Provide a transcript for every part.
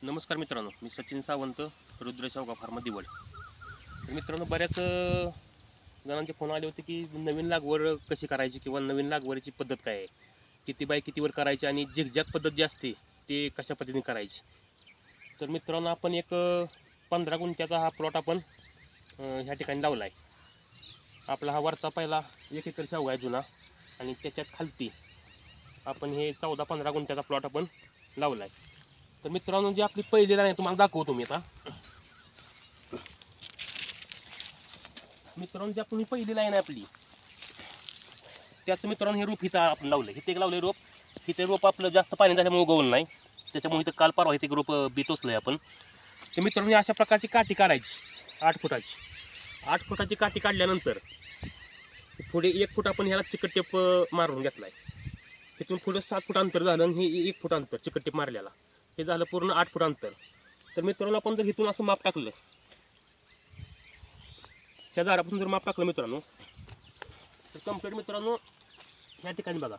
नमस्कार मित्रांनो, मी सचिन सावंत, रुद्र शावगा फार्म दिवड. तर मित्रांनो, बऱ्याच जणांचे फोन आले होते की नवीन लागवड कशी करायची किंवा नवीन लागवडीची पद्धत काय आहे, किती बाय कितीवर करायची आणि झिगझॅग पद्धत जी असते ते कशा पद्धतीने करायची. तर मित्रांनो, आपण एक 15 गुंठ्याचा हा प्लॉट आपण ह्या ठिकाणी लावला आहे. आपला हा वरचा पहिला 1 एकर शावगा आहे जुना, आणि त्याच्यात खालती आपण हे 14-15 गुंठ्याचा प्लॉट आपण लावला आहे. तर मित्रांनो, जी आपली पहिली लाईन आहे तुम्हाला दाखवतो मी आता. मित्रांनो, जी आपण ही पहिली लाईन आहे आपली, त्याचं मित्रांनो हे रोप इथं आपण लावलं. इथे एक लावले रोप. इथे रोप आपलं जास्त पाणी झाल्यामुळे उगवलं नाही, त्याच्यामुळे इथं काल परवा इथे रोप बी टोचलंय आपण. तर मित्रांनो, अशा प्रकारची काठी काढायची 8 फुटाची. 8 फुटाची काठी काढल्यानंतर पुढे 1 फूट आपण ह्याला चिकट टेप मारून घेतलाय. तिथून पुढे 7 फूट अंतर झालं आणि हे 1 फूट अंतर चिकट टेप मारलेला, हे झालं पूर्ण 8 फूट अंतर. तर मित्रांनो, आपण जर इथून असं माप टाकलं, ह्या झाडापासून जर माप टाकलं मित्रांनो, तर कम्प्लीट मित्रांनो ह्या ठिकाणी बघा,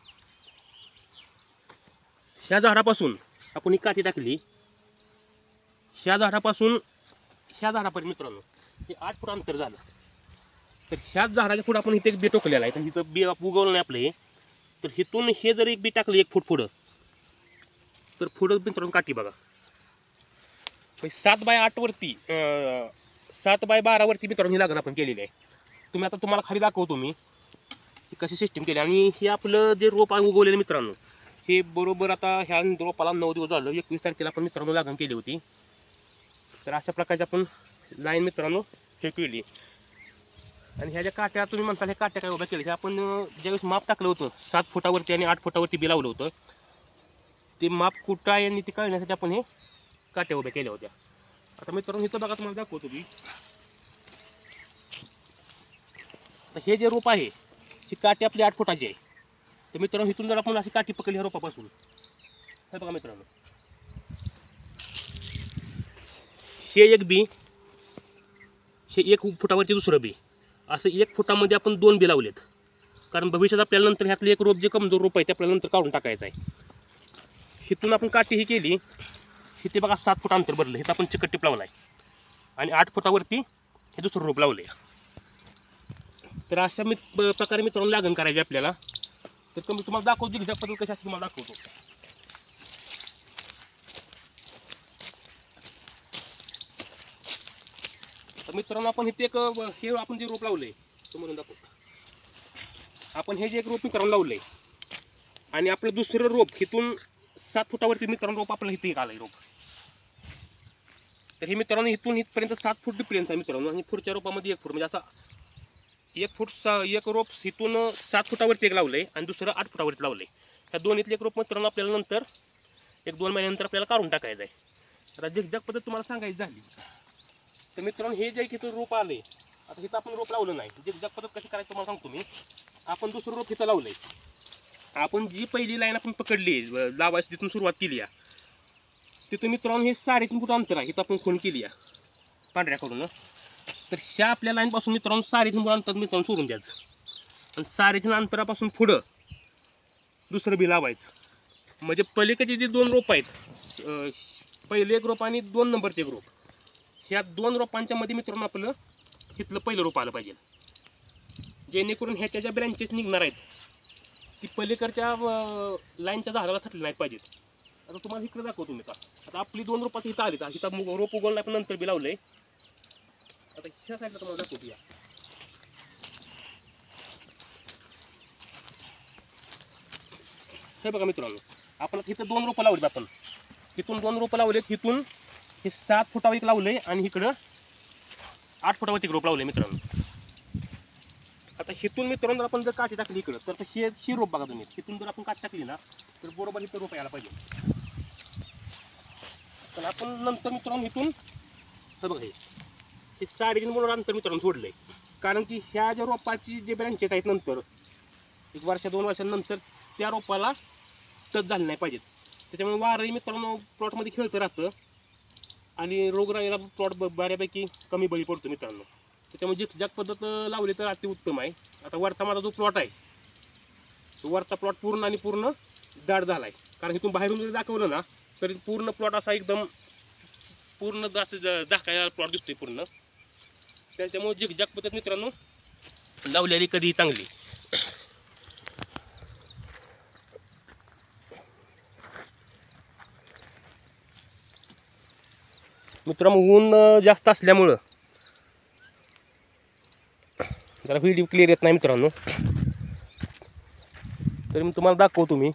ह्या झाडापासून आपण ही काठी टाकली, ह्या झाडापासून ह्या झाडापर्यंत मित्रांनो हे 8 फूट अंतर झालं. तर ह्याच झाडाच्या पुढे आपण इथे एक बी टोकलेला आहे. तर हिचं बी उगवलं नाही आपलं हे. तर इथून हे जर एक बी टाकलं 1 फूट पुढं, तर पुढं मित्रांनो काठी बघा 7 बाय 8 वरती 7 बाय 12 वरती मित्रांनो ही लागण आपण केलेली आहे. तुम्हाला खाली दाखवतो मी कशी सिस्टीम केली. आणि हे आपलं जे रोप आहे उगवलेलं मित्रांनो, हे बरोबर आता ह्या रोपाला 9 दिवस झालं. 21 तारखेला आपण मित्रांनो लागण केली होती. तर अशा प्रकारची आपण लाईन मित्रांनो हे केली. आणि ह्या ज्या काट्या तुम्ही म्हणता, ह्या काट्या काय उभ्या केल्या, आपण ज्यावेळेस माप टाकलं होतं 7 फुटावरती आणि 8 फुटावरती बी लावलं होतं, ते माप कुठं आहे आणि ते कळण्यासाठी आपण हे काट्या उभ्या केल्या होत्या. आता मित्रांनो इथं बघा, तुम्हाला दाखवतो मी. तर हे जे रोप आहे, ही काठी आपली 8 फुटाची आहे. तर मित्रांनो, इथून जर आपण अशी काठी पकडली ह्या रोपापासून, हे बघा मित्रांनो, हे एक बी, हे 1 फुटावरती दुसरं बी, असं 1 फुटामध्ये आपण 2 बी लावलेत. कारण भविष्यात आपल्याला नंतर ह्यातलं एक रोप जे कमजोर रोप आहे ते आपल्याला नंतर काढून टाकायचं आहे. इथून आपण काठी ही केली, इथे बघा 7 फूट अंतर भरलं, इथं आपण चिकट टीप लावलाय आणि 8 फुटावरती हे दुसरं रोप लावले. तर अशा प्रकारे मित्रांनो लागण करायची आपल्याला. तर तुम्हाला दाखवतो झिगझॅग पद्धत कशी असते, तुम्हाला दाखवतो. तर मित्रांनो, आपण इथे एक हे आपण जे रोप लावलंय तुम्हाला दाखवतो. आपण हे जे एक रोप मित्रांनो लावलंय आणि आपलं दुसरं रोप इथून 7 फुटावरती मित्रांनो रोप आपलं इथे एक आलंय रोप. तर हे मित्रांनो इथून इथपर्यंत 7 फूट डिफरन्स आहे मित्रांनो. आणि पुढच्या रोपामध्ये 1 फूट, म्हणजे असा 1 फूट एक रोप इथून 7 फुटावरती एक लावलंय आणि दुसरं 8 फुटावरती लावलंय. ह्या दोन्हीतले एक रोप मित्रांनो आपल्याला नंतर 1-2 महिन्यानंतर आपल्याला काढून टाकायचं आहे. आता झिगझॅग पद्धत तुम्हाला सांगायची झाली तर मित्रांनो, हे जे इथं रोप आले, आता इथं आपण रोप लावलं नाही. झिगझॅग पद्धत कशी करायची तुम्हाला सांगतो मी. आपण दुसरं रोप इथं लावलंय. आपण जी पहिली लाईन आपण पकडली लावायची, तिथून सुरुवात केली आहे, तिथं मित्रांनो हे 3.5 फूट अंतर आहे. इथं आपण खूण केली आहे पांढऱ्याकडून. तर ह्या आपल्या लाईनपासून मित्रांनो 3.5 फूट अंतर मित्रांनो सोडून द्यायचं आणि 3.5 अंतरापासून पुढं दुसरं बी लावायचं. म्हणजे पलीकडे जे 2 रोप आहेत, पहिले एक रोप आणि 2 नंबरचे एक रोप, ह्या 2 रोपांच्या मध्ये मित्रांनो आपलं इथलं पहिलं रोप आलं पाहिजे, जेणेकरून ह्याच्या ज्या ब्रँचेस निघणार आहेत ती पलीकडच्या लाईनच्या झाडाला थटले नाहीत पाहिजेत. आता तुम्हाला इकडे दाखवतो मी. आता आपली 2 रोपात इथं आली, इथं रोप उगवलं आपण नंतर बी लावलंय. आता ह्या साईडला तुम्हाला दाखवतो या. हे बघा मित्रांनो, आपण इथं 2 रोपं लावलीत. आपण इथून 2 रोपं लावलेत. इथून हे 7 फुटावर एक लावलंय आणि इकडं 8 फुटावरती एक रोप लावलंय मित्रांनो. आता इथून मित्रांनो आपण जर काठी टाकली इकडं, तर ही रोप बघा तुम्ही. इथून जर आपण काठी टाकली ना, तर बरोबर इथं रोप यायला पाहिजे. तर आपण नंतर मित्रांनो इथून हे बघा, हे 3.5 फूट अंतर मित्रांनो सोडलंय. कारण की ह्या ज्या रोपाची जे ब्रँचेस आहेत नंतर 1 वर्ष 2 वर्षांनंतर त्या रोपाला टच झाले नाही पाहिजेत. त्याच्यामुळे वारही मित्रांनो प्लॉटमध्ये खेळतं राहतं आणि रोगराईला प्लॉट बऱ्यापैकी कमी बळी पडतो मित्रांनो. त्याच्यामुळे झिगझॅग पद्धत लावली तर अतिउत्तम आहे. आता वरचा माझा जो प्लॉट आहे, तो वरचा प्लॉट पूर्ण दाट झाला आहे. कारण इथून बाहेरून जरी दाखवलं ना, तरी पूर्ण प्लॉट असा एकदम पूर्ण असं झाकायला प्लॉट दिसतोय पूर्ण. त्याच्यामुळे झिगझॅग पद्धत मित्रांनो लावलेली कधीही चांगली. मित्रांनो ऊन जास्त असल्यामुळं जरा व्हिडिओ क्लिअर येत नाही मित्रांनो, तरी मी तुम्हाला दाखवतो. मी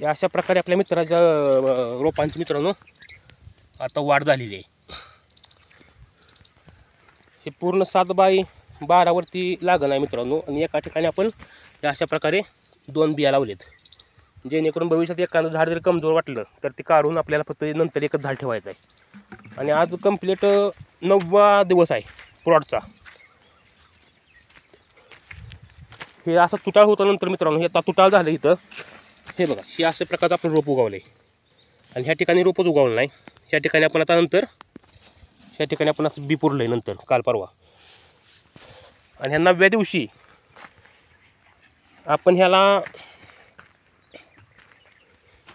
या अशा प्रकारे आपल्या मित्राच्या रोपांची मित्रांनो आता वाढ झालेली आहे. हे पूर्ण 7x12 वरती लागण आहे मित्रांनो. आणि एका ठिकाणी आपण या अशा प्रकारे 2 बिया लावलेत, जेणेकरून भविष्यात एखादं झाड जर कमजोर वाटलं तर ते काढून आपल्याला फक्त नंतर एकच झाड ठेवायचं आहे. आणि आज कंप्लीट 9वा दिवस आहे प्लॉटचा. हे असं तुटाळ होतं नंतर मित्रांनो, हे आता तुटाळ झालं इथं. हे बघा, हे अशा प्रकारचं आपण रोप उगवलं आहे. आणि ह्या ठिकाणी रोपच उगवलं नाही. ह्या ठिकाणी आपण आता नंतर ह्या ठिकाणी आपण असं बी पुरलं आहे नंतर काल परवा. आणि ह्या 9व्या दिवशी आपण ह्याला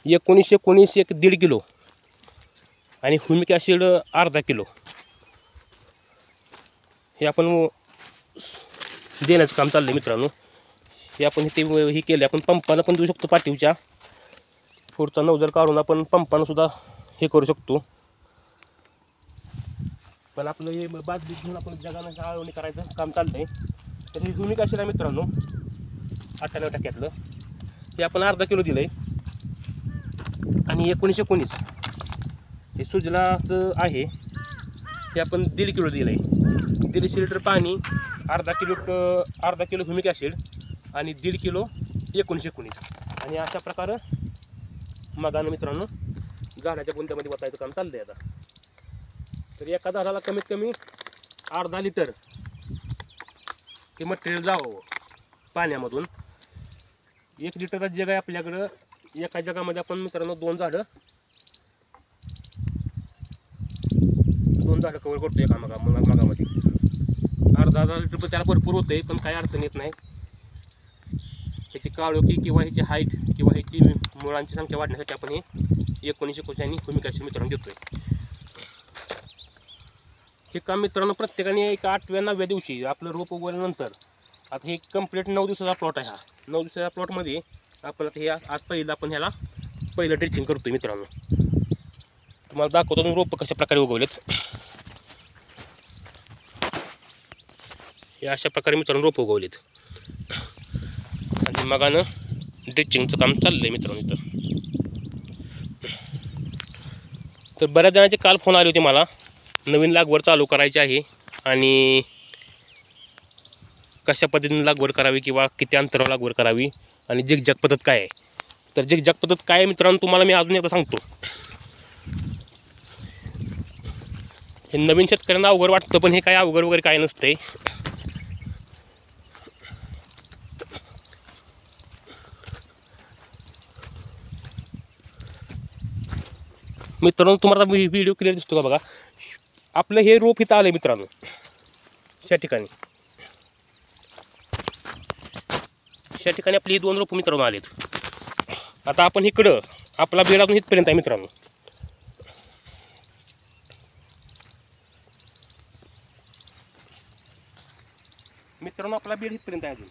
19 1.5 किलो आणि ह्युमिक ॲसिड अर्धा किलो हे आपण देण्याचं काम चाललं आहे मित्रांनो. हे आपण हे केलं. आपण पंपानं पण देऊ शकतो पाठीवच्या. पुढचा नवजर काढून आपण पंपानं सुद्धा हे करू शकतो. पण आपलं हे बादली घेऊन आपण जगानं आळवणी करायचं काम चाललं आहे. तर हे ह्युमिक ॲसिड आहे मित्रांनो 98% हे आपण अर्धा किलो दिलं आहे. आणि 19 हे सुजलाचं आहे, हे आपण 1.5 किलो दिलं आहे. 150 लिटर पाणी, अर्धा किलो ह्युमिक ॲसिड आणि 1.5 किलो 19 आणि अशा प्रकारे मगानं मित्रांनो झाडाच्या बुंद्यामध्ये वाचायचं काम चाललं आहे आता. तर एका झाडाला कमीत कमी अर्धा लिटर हे मटेरियल जावं पाण्यामधून. 1 लिटरचा जग आहे आपल्याकडं. एका जगामध्ये आपण मित्रांनो 2 झाडं कवर करतो एका मगामध्ये. अर्धा लिटर त्याला भरपूर होतं आहे, पण काही अडचण येत नाही. ह्याची काळोखी किंवा ह्याची हाईट किंवा ह्याची मुळांची संख्या वाढण्यासाठी आपण हे 19 आणि ह्युमिक ॲसिड मित्रांनो देतोय. हे काम मित्रांनो प्रत्येकाने एक 8व्या 9व्या दिवशी आपलं रोप उगवल्यानंतर, आता हे कंप्लीट 9 दिवसाचा प्लॉट आहे. हा 9 दिवसाच्या प्लॉटमध्ये आपण आता हे आज पहिलं आपण ह्याला पहिलं ड्रिचिंग करतोय मित्रांनो. तुम्हाला दाखवतो तुम्ही रोपं कशा प्रकारे उगवलेत. हे अशा प्रकारे मित्रांनो रोपं उगवलेत आणि मगानं ड्रिचिंगचं काम चाललं आहे मित्रांनो इथं. तर बऱ्याच जणांचे काल फोन आले होते मला, नवीन लागवड चालू करायची आहे आणि कशा पद्धतीने लागवड करावी किंवा किती अंतरावर लागवड करावी आणि झिगझॅग पद्धत काय आहे. तर झिगझॅग पद्धत काय आहे मित्रांनो तुम्हाला मी अजून एकदा सांगतो. हे नवीन शेतकऱ्यांना अवघड वाटतं, पण हे काय अवघड वगैरे काय नसते. मित्रांनो तुम्हाला व्हिडिओ क्लिअर दिसतो का बघा. आपलं हे रोप इथं आलं आहे मित्रांनो ह्या ठिकाणी. ह्या ठिकाणी आपली 2 रोपं मित्रांनो आलेत. आता आपण इकडं आपला बेड अजून इथपर्यंत आहे मित्रांनो. आपला बेड इथपर्यंत आहे अजून.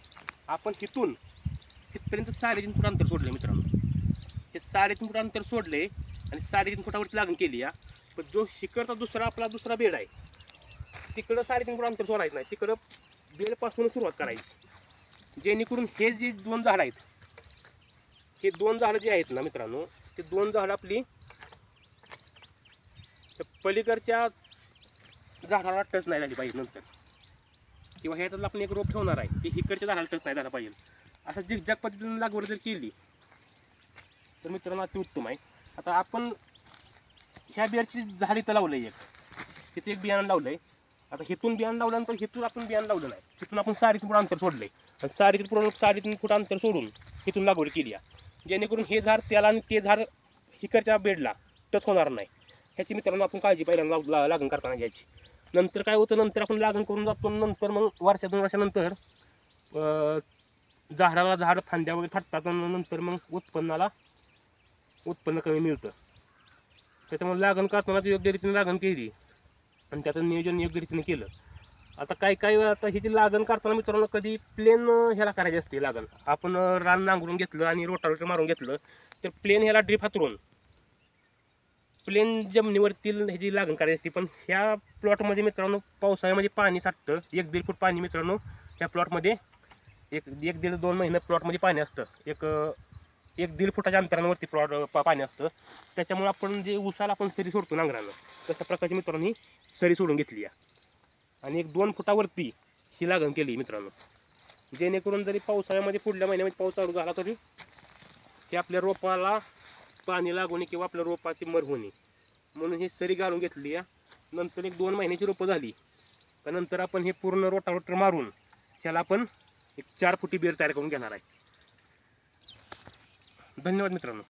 आपण इथून इथपर्यंत 3.5 फूट अंतर सोडलं मित्रांनो. हे 3.5 फूट अंतर सोडले आणि 3.5 फुटावरती लागण केली या. पण जो शिखरचा आपला दुसरा बेड आहे तिकडं 3.5 फूट अंतर सोडायचं नाही. तिकडं बेडपासून सुरुवात करायची, जेणेकरून हे जे 2 झाडं आहेत, हे 2 झाडं जे आहेत ना मित्रांनो, ते 2 झाडं आपली पलीकडच्या झाडाला टच नाही झाली पाहिजे नंतर, किंवा ह्याच्यातलं आपण एक रोप ठेवणार आहे ते इकडच्या झाडाला टच नाही झाला पाहिजे. असं झिगझॅग पद्धतीने लागवड जर केली तर मित्रांनो अति उत्तम आहे. आता आपण ह्या बियाची झाड इथं लावलं आहे, तिथे एक बियाणं लावलं आहे. आता हिथून बियाणं लावल्यानंतर हिथून आपण बियाणं लावलं नाही, तिथून आपण 3.5 फूट अंतर सोडलं आहे. 3.5 फूट अंतर सोडून हिथून लागवड केली आहे, जेणेकरून हे झाड त्याला आणि ते झाड इकडच्या बेडला टच होणार नाही. ह्याची मित्रांनो आपण काळजी पहिल्यांदा लागण करताना घ्यायची. नंतर काय होतं, नंतर आपण लागण करून जातो, नंतर मग वर्षा 2 वर्षानंतर झाडाला झाड फांद्या वगैरे फाटतात आणि नंतर मग उत्पन्न कमी मिळतं. त्याच्यामुळे लागण करताना योग्य रीतीने लागण केली आणि त्याचं नियोजन योग्य रीतीने केलं. आता काय आता ह्याची लागण करताना मित्रांनो कधी प्लेन ह्याला करायची असते लागण. आपण रान नांगरून घेतलं आणि रोटावेटर मारून घेतलं तर प्लेन ह्याला ड्रीप हातरून प्लेन जमिनीवरती ह्याची लागण करायची असते. पण ह्या प्लॉटमध्ये मित्रांनो पावसाळ्यामध्ये पाणी साठतं. 1-1.5 फूट पाणी मित्रांनो ह्या प्लॉटमध्ये 1-1.5-2 महिने प्लॉटमध्ये पाणी असतं. 1-1.5 फुटाच्या अंतरावरती पाणी असतं. त्याच्यामुळे आपण जे उसाला आपण सरी सोडतो नांगरानं तशा प्रकारची मित्रांनो ही सरी सोडून घेतली आहे आणि 1-2 फुटावरती ही लागण केली मित्रांनो. जेणेकरून जरी पावसाळ्यामध्ये पुढल्या महिन्यामध्ये पाऊस चालू झाला तरी ते आपल्या रोपाला पाणी लागून किंवा आपल्या रोपाची मर होणे म्हणून ही सरी घालून घेतली आहे. नंतर 1-2 महिन्याची रोपं झाली तर नंतर आपण हे पूर्ण रोटावेटर मारून ह्याला आपण 4 फुटी बेर तयार करून घेणार आहे. धन्यवाद मित्रांनो.